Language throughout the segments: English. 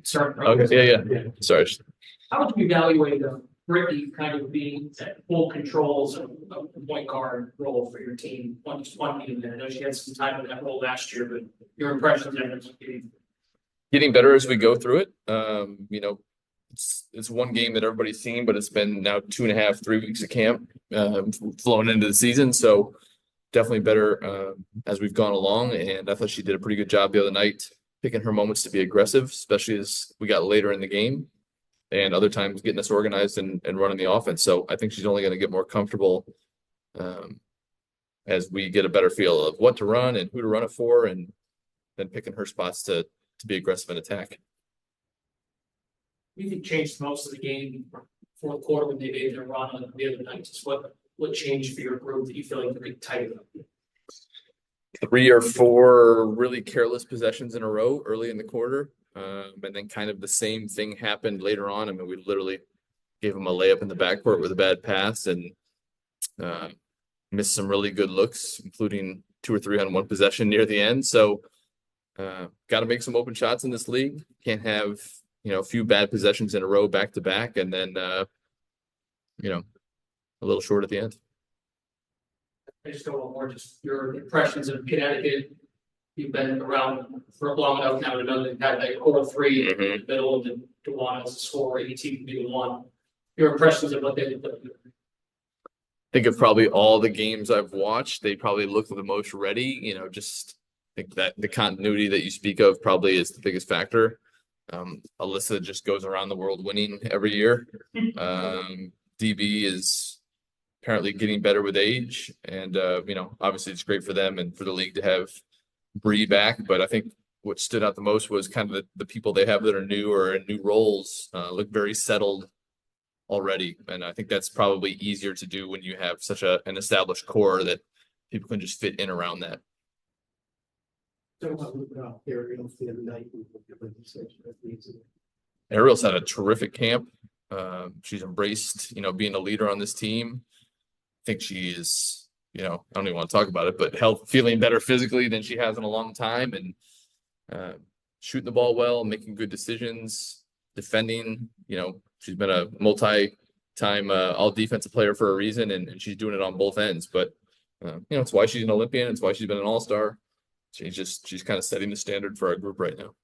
Sorry. Okay, yeah. Sorry. How would you evaluate Brittany kind of being at full controls of the point guard role for your team? One game there. I know she had some time in that role last year, but your impressions of it? Getting better as we go through it. It's one game that everybody's seen, but it's been now 2.5, 3 weeks of camp, flowing into the season. So definitely better as we've gone along. And I thought she did a pretty good job the other night, picking her moments to be aggressive, especially as we got later in the game, and other times getting us organized and running the offense. So I think she's only going to get more comfortable as we get a better feel of what to run and who to run it for, and then picking her spots to be aggressive and attack. You think changed most of the game fourth quarter when they made their run on the other night? Just what changed for your group that you feel like you could tighten up? 3 or 4 really careless possessions in a row early in the quarter. And then kind of the same thing happened later on. I mean, we literally gave them a layup in the backcourt with a bad pass and missed some really good looks, including 2 or 3 on one possession near the end. So got to make some open shots in this league. Can't have, a few bad possessions in a row back to back, and then, a little short at the end. I just don't want more just your impressions of Connecticut. You've been around for long enough now to know they've had like over 3 in the middle of the DeWan as a scorer, 18 to 1. Your impressions of what they did. Think of probably all the games I've watched, they probably look the most ready. Just think that the continuity that you speak of probably is the biggest factor. Alyssa just goes around the world winning every year. DB is apparently getting better with age, and obviously it's great for them and for the league to have Bree back. But I think what stood out the most was kind of the people they have that are new or in new roles look very settled already, and I think that's probably easier to do when you have such an established core that people can just fit in around that. Ariel's had a terrific camp. She's embraced, being a leader on this team. I think she is, I don't even want to talk about it, but feeling better physically than she has in a long time, and shooting the ball well, making good decisions, defending. She's been a multi-time all defensive player for a reason, and she's doing it on both ends. But it's why she's an Olympian. It's why she's been an all-star. She's kind of setting the standard for our group right now.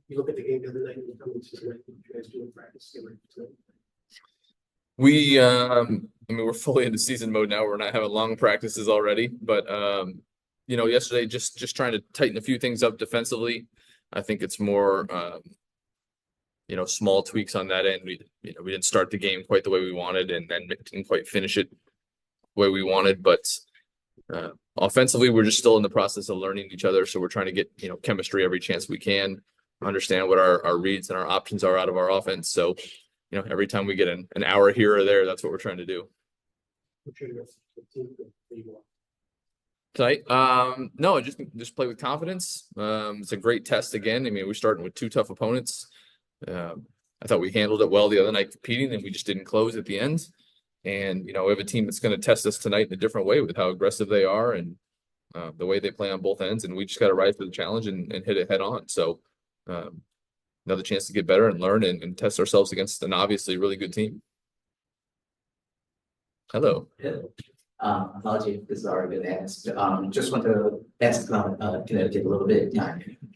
You look at the game the other night, and you guys doing practice. We're fully into season mode now. We're not having long practices already, but yesterday just trying to tighten a few things up defensively. I think it's more small tweaks on that end. We didn't start the game quite the way we wanted, and then didn't quite finish it the way we wanted. But offensively, we're just still in the process of learning each other. So we're trying to get chemistry every chance we can, understand what our reads and our options are out of our offense. So every time we get an hour here or there, that's what we're trying to do. Tonight, no, just play with confidence. It's a great test again. We're starting with 2 tough opponents. I thought we handled it well the other night competing, and we just didn't close at the end. And we have a team that's going to test us tonight in a different way with how aggressive they are and the way they play on both ends. And we just got to rise to the challenge and hit it head on. So another chance to get better and learn and test ourselves against an obviously really good team. Hello. Apology if this has already been asked. Just want to ask about Connecticut a little bit.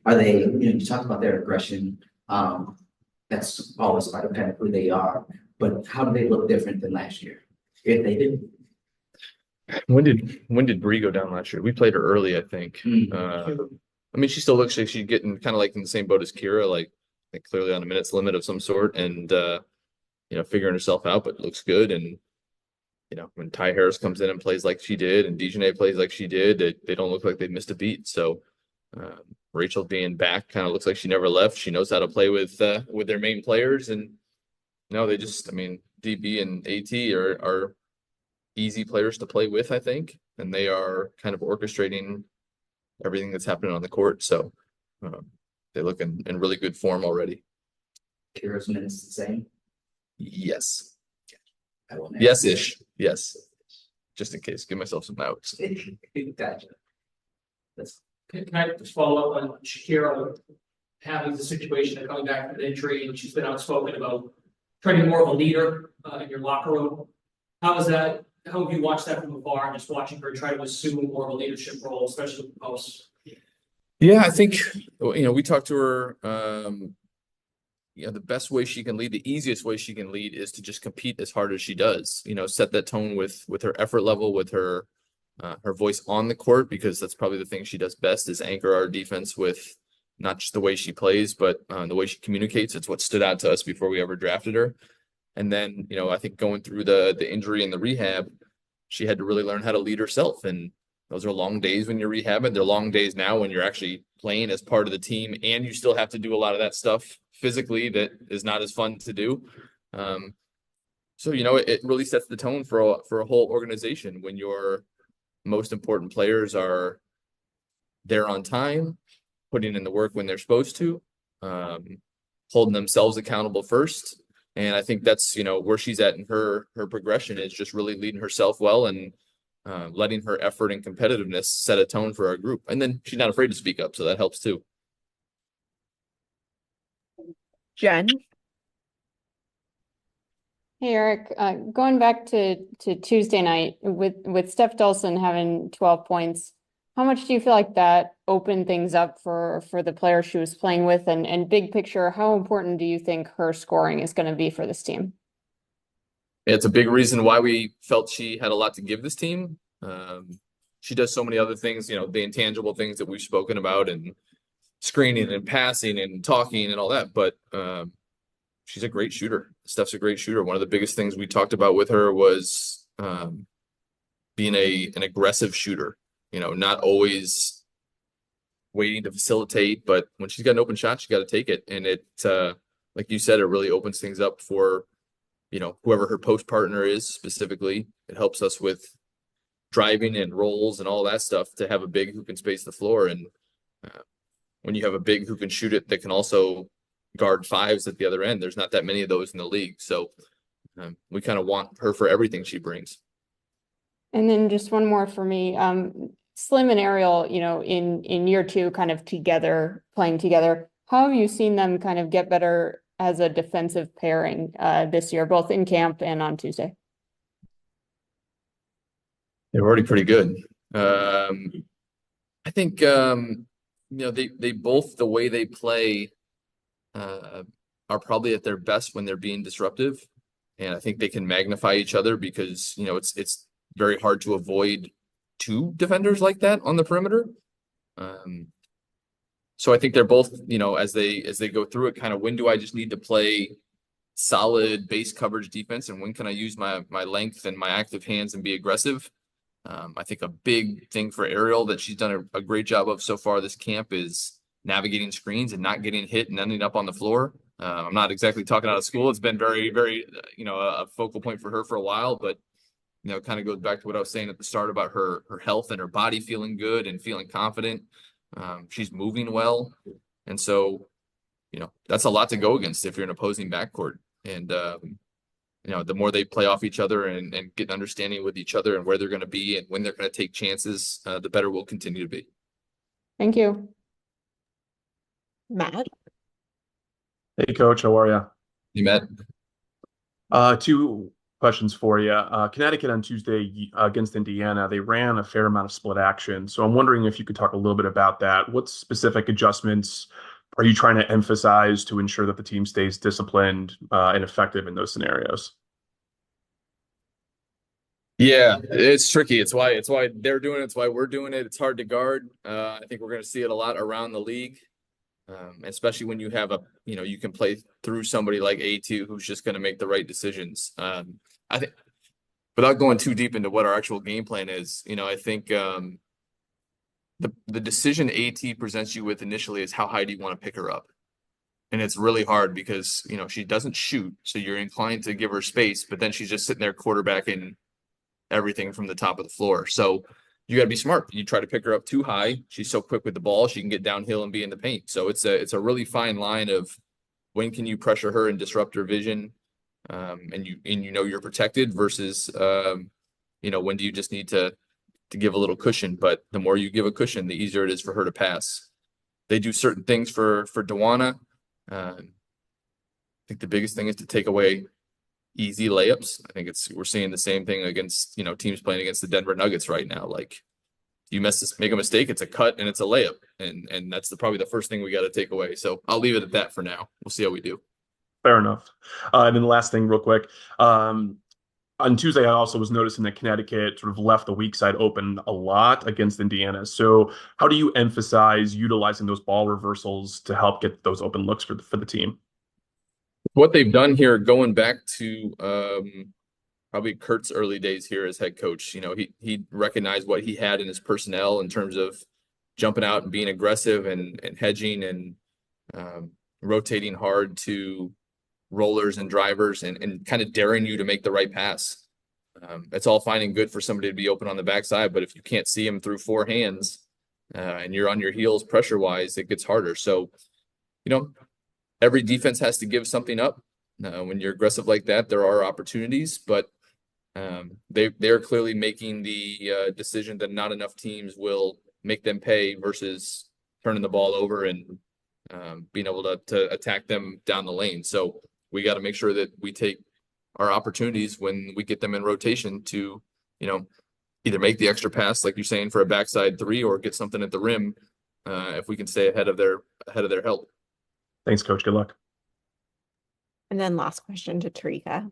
Are they, you talked about their aggression. That's always part of kind of who they are. But how do they look different than last year? If they did. When did Bree go down last year? We played her early, I think. She still looks like she's getting kind of like in the same boat as Kira, like clearly on a minutes limit of some sort, and figuring herself out, but looks good. And when Ty Harris comes in and plays like she did, and Dejanay plays like she did, they don't look like they missed a beat. So Rachel being back kind of looks like she never left. She knows how to play with their main players, and they just, DB and AT are easy players to play with, I think, and they are kind of orchestrating everything that's happening on the court. So they look in really good form already. Kira's minutes the same? Yes. Yes-ish. Yes. Just in case, give myself some outs. Gotcha. Can I just follow up on Shakira? having the situation of coming back from an injury, and she's been outspoken about trying to be more of a leader in your locker room. How is that? How have you watched that from afar, just watching her try to assume more of a leadership role, especially with the post? Yeah, I think, we talked to her, the best way she can lead, the easiest way she can lead is to just compete as hard as she does, set that tone with her effort level, with her voice on the court, because that's probably the thing she does best is anchor our defense with not just the way she plays, but the way she communicates. It's what stood out to us before we ever drafted her. And then, I think going through the injury and the rehab, she had to really learn how to lead herself. And those are long days when you're rehabbing. They're long days now when you're actually playing as part of the team, and you still have to do a lot of that stuff physically that is not as fun to do. So, it really sets the tone for a whole organization when your most important players are there on time, putting in the work when they're supposed to, holding themselves accountable first. And I think that's, where she's at in her progression is just really leading herself well and letting her effort and competitiveness set a tone for our group. And then she's not afraid to speak up, so that helps too. Jen? Hey, Eric, going back to Tuesday night with Steph Dolson having 12 points, how much do you feel like that opened things up for the player she was playing with? And big picture, how important do you think her scoring is going to be for this team? It's a big reason why we felt she had a lot to give this team. She does so many other things, the intangible things that we've spoken about, and screening and passing and talking and all that. But she's a great shooter. Steph's a great shooter. One of the biggest things we talked about with her was being an aggressive shooter. Not always waiting to facilitate, but when she's got an open shot, she's got to take it. And it, like you said, it really opens things up for, whoever her post partner is specifically. It helps us with driving and rolls and all that stuff to have a big who can space the floor. And when you have a big who can shoot it that can also guard fives at the other end, there's not that many of those in the league. So we kind of want her for everything she brings. And then just one more for me. Slim and Ariel, in year two, kind of together, playing together, how have you seen them kind of get better as a defensive pairing this year, both in camp and on Tuesday? They're already pretty good. I think, they both, the way they play, are probably at their best when they're being disruptive. And I think they can magnify each other because, it's very hard to avoid two defenders like that on the perimeter. So I think they're both, as they go through it, kind of when do I just need to play solid base coverage defense, and when can I use my length and my active hands and be aggressive? I think a big thing for Ariel that she's done a great job of so far this camp is navigating screens and not getting hit and ending up on the floor. I'm not exactly talking out of school. It's been very, very, a focal point for her for a while, but it kind of goes back to what I was saying at the start about her health and her body feeling good and feeling confident. She's moving well. And so, that's a lot to go against if you're an opposing backcourt. And, the more they play off each other and get an understanding with each other and where they're going to be and when they're going to take chances, the better we'll continue to be. Thank you. Matt? Hey, Coach, how are you? You met. Two questions for you. Connecticut on Tuesday against Indiana, they ran a fair amount of split action. So I'm wondering if you could talk a little bit about that. What specific adjustments are you trying to emphasize to ensure that the team stays disciplined and effective in those scenarios? Yeah, it's tricky. It's why they're doing it. It's why we're doing it. It's hard to guard. I think we're going to see it a lot around the league. Especially when you have you can play through somebody like A2 who's just going to make the right decisions. I think without going too deep into what our actual game plan is, I think the decision AT presents you with initially is how high do you want to pick her up? And it's really hard because, she doesn't shoot. So you're inclined to give her space, but then she's just sitting there quarterbacking everything from the top of the floor. So you got to be smart. You try to pick her up too high. She's so quick with the ball. She can get downhill and be in the paint. So it's a really fine line of when can you pressure her and disrupt her vision, and you're protected versus when do you just need to give a little cushion. But the more you give a cushion, the easier it is for her to pass. they do certain things for Dewana. I think the biggest thing is to take away easy layups. I think we're seeing the same thing against, teams playing against the Denver Nuggets right now. Like, you make a mistake, it's a cut and it's a layup. And that's probably the first thing we got to take away. So I'll leave it at that for now. We'll see how we do. Fair enough. And then the last thing real quick. On Tuesday, I also was noticing that Connecticut sort of left the weak side open a lot against Indiana. So how do you emphasize utilizing those ball reversals to help get those open looks for the team? What they've done here, going back to probably Kurt's early days here as head coach, he recognized what he had in his personnel in terms of jumping out and being aggressive and hedging and rotating hard to rollers and drivers and kind of daring you to make the right pass. It's all fine and good for somebody to be open on the backside, but if you can't see him through four hands and you're on your heels pressure wise, it gets harder. So, every defense has to give something up. When you're aggressive like that, there are opportunities, but they're clearly making the decision that not enough teams will make them pay versus turning the ball over and being able to attack them down the lane. So we got to make sure that we take our opportunities when we get them in rotation to, either make the extra pass, like you're saying, for a backside three, or get something at the rim if we can stay ahead of their help. Thanks, Coach. Good luck. And then last question to Tarika.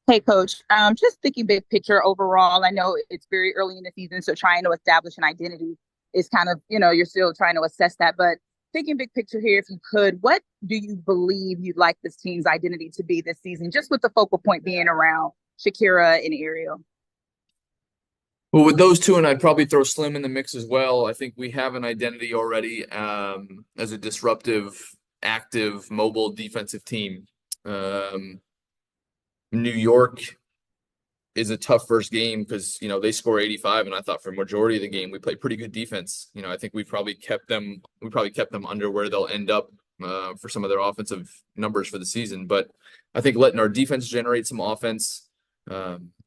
Hey, Coach. Just thinking big picture overall. I know it's very early in the season, so trying to establish an identity is kind of, you're still trying to assess that. But thinking big picture here, if you could, what do you believe you'd like this team's identity to be this season, just with the focal point being around Shakira and Ariel? Well, with those two, and I'd probably throw Slim in the mix as well. I think we have an identity already as a disruptive, active, mobile defensive team. New York is a tough first game because, they score 85, and I thought for majority of the game we played pretty good defense. I think we probably kept them under where they'll end up for some of their offensive numbers for the season. But I think letting our defense generate some offense.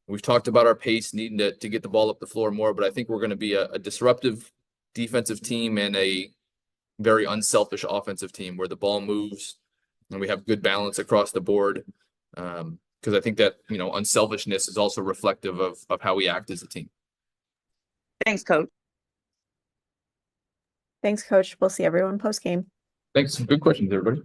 We've talked about our pace, needing to get the ball up the floor more, but I think we're going to be a disruptive defensive team and a very unselfish offensive team where the ball moves and we have good balance across the board. Because I think that, unselfishness is also reflective of how we act as a team. Thanks, Coach. Thanks, Coach. We'll see everyone post game. Thanks. Good questions, everybody.